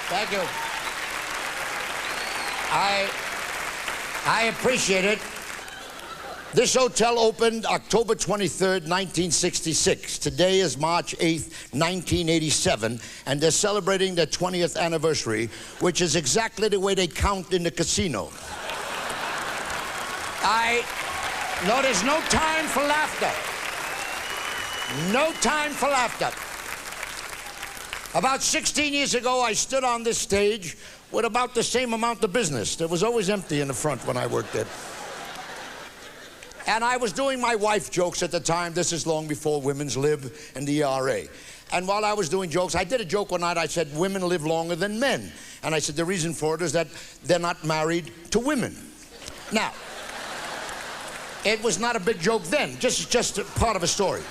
Thank you. I appreciate it. This hotel opened October 23rd, 1966. Today is March 8th, 1987, and they're celebrating their 20th anniversary, which is exactly the way they count in the casino. No, there's no time for laughter. No time for laughter. About 16 years ago, I stood on this stage with about the same amount of business. It was always empty in the front when I worked there. And I was doing my wife jokes at the time. This is long before women's lib and the ERA. And while I was doing jokes, I did a joke one night. I said, women live longer than men. And I said, the reason for it is that they're not married to women. Now, it was not a big joke then, just a part of a story.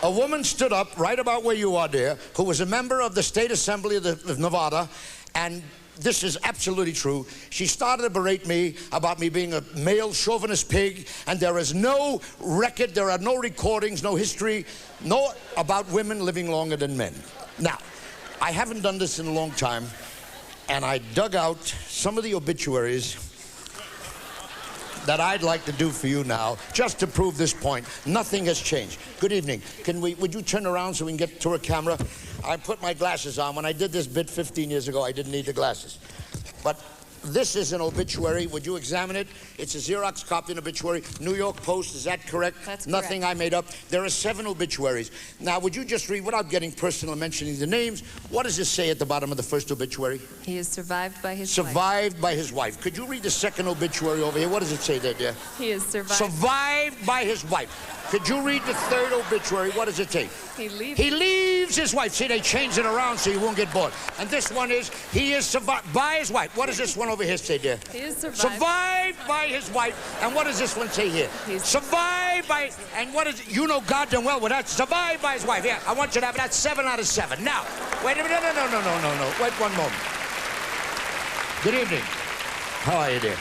A woman stood up right about where you are there, who was a member of the State Assembly of Nevada, and this is absolutely true. She started to berate me about me being a male chauvinist pig, and there is no record, there are no recordings, no history, no about women living longer than men. Now, I haven't done this in a long time, and I dug out some of the obituaries that I'd like to do for you now, just to prove this point. Nothing has changed. Good evening. Would you turn around so we can get to a camera? I put my glasses on. When I did this bit 15 years ago, I didn't need the glasses. But this is an obituary. Would you examine it? It's a Xerox copy of an obituary. New York Post, is that correct? That's correct. Nothing I made up. There are 7 obituaries. Now, would you just read, without getting personal and mentioning the names, what does it say at the bottom of the first obituary? He is survived by his wife. Survived by his wife. Could you read the second obituary over here? What does it say there, dear? He is survived. Survived by his wife. Could you read the third obituary? What does it say? He leaves his wife. See, they changed it around so you won't get bored. And this one is, he is survived by his wife. What does this one over here say, dear? He is survived. Survived by his wife. And what does this one say here? Survived by, and what is, you know goddamn well what that's, survived by his wife. Yeah, I want you to have it. That's 7 out of 7. Now, wait a minute. No. Wait one moment. Good evening. How are you, dear?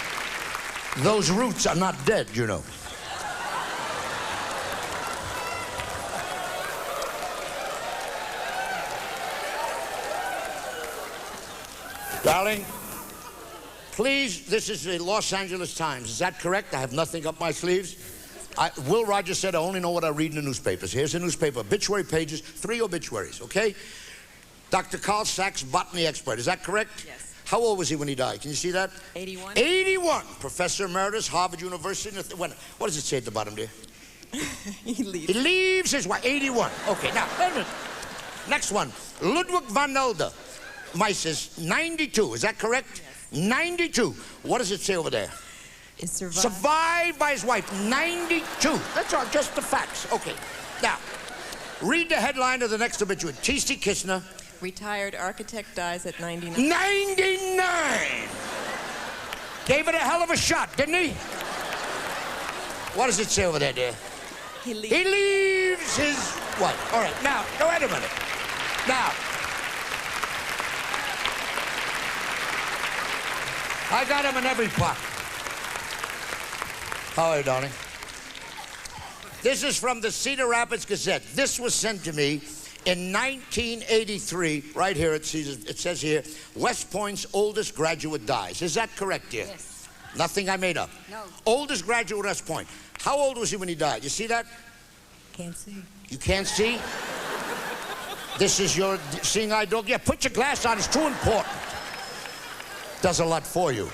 Those roots are not dead, you know. Darling, please, this is the Los Angeles Times. Is that correct? I have nothing up my sleeves. Will Rogers said I only know what I read in the newspapers. Here's the newspaper. Obituary pages, 3 obituaries, okay? Dr. Carl Sachs, botany expert. Is that correct? Yes. How old was he when he died? Can you see that? 81. 81. Professor Emeritus, Harvard University. What does it say at the bottom, dear? He leaves. He leaves his wife. 81. Okay, now, wait a minute. Next one. Ludwig van Elder. Mises, 92. Is that correct? Yes. 92. What does it say over there? Is survived. Survived by his wife. 92. That's all, just the facts. Okay. Now, read the headline of the next obituary. T.C. Kistner. Retired architect dies at 99. 99! Gave it a hell of a shot, didn't he? What does it say over there, dear? He leaves. He leaves his wife. All right, now, wait a minute. Now, I got him in every pocket. How are you, darling? This is from the Cedar Rapids Gazette. This was sent to me in 1983. Right here, it says here, West Point's oldest graduate dies. Is that correct, dear? Yes. Nothing I made up. No. Oldest graduate at West Point. How old was he when he died? You see that? Can't see. You can't see? This is your seeing eye dog? Yeah, put your glass on. It's too important. Does a lot for you.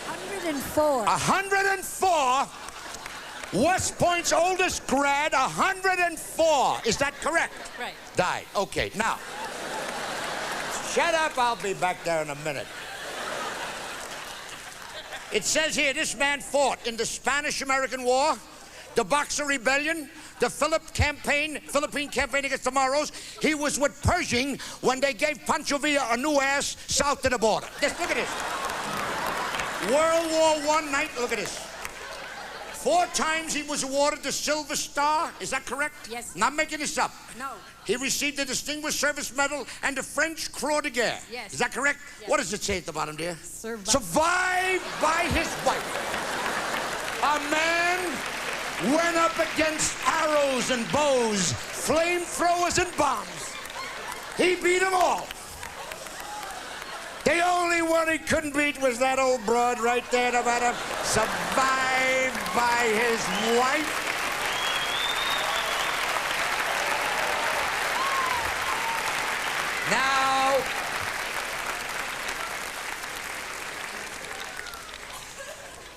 104. 104? West Point's oldest grad, 104. Is that correct? Right. Died. Okay, now. Shut up, I'll be back there in a minute. It says here, this man fought in the Spanish-American War, the Boxer Rebellion, the Philippine campaign against the Moros. He was with Pershing when they gave Pancho Villa a new ass south of the border. Just look at this. World War I night, look at this. 4 times he was awarded the Silver Star. Is that correct? Yes. Not making this up. No. He received the Distinguished Service Medal and the French Croix de Guerre. Yes. Is that correct? Yes. What does it say at the bottom, dear? Survived by his wife. A man went up against arrows and bows, flamethrowers and bombs. He beat them all. The only one he couldn't beat was that old broad right there, no matter, survived by his wife. Now,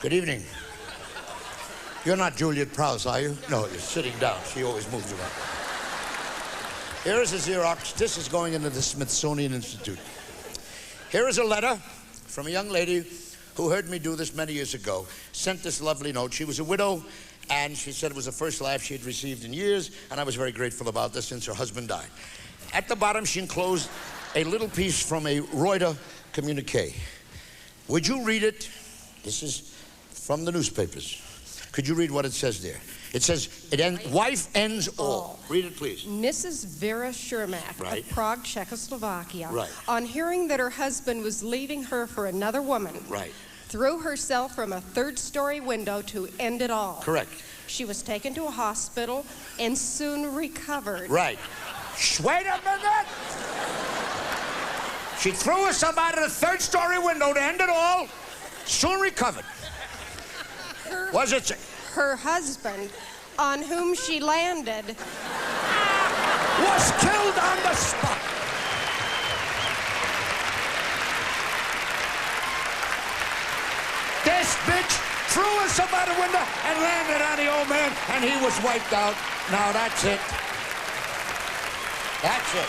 good evening. You're not Juliet Prowse, are you? No, you're sitting down. She always moves around. Here is a Xerox. This is going into the Smithsonian Institute. Here is a letter from a young lady who heard me do this many years ago, sent this lovely note. She was a widow, and she said it was the first laugh she had received in years, and I was very grateful about this since her husband died. At the bottom, she enclosed a little piece from a Reuters communique. Would you read it? This is from the newspapers. Could you read what it says there? It says, wife ends all. Read it, please. Mrs. Vera Shermack Right. of Prague, Czechoslovakia, Right. on hearing that her husband was leaving her for another woman, Right. threw herself from a third-story window to end it all. Correct. She was taken to a hospital and soon recovered. Right. Wait a minute! She threw herself out of the third-story window to end it all, soon recovered. Was it? Her husband, on whom she landed, Was killed on the spot. This bitch threw herself out the window and landed on the old man, and he was wiped out. Now that's it. That's it.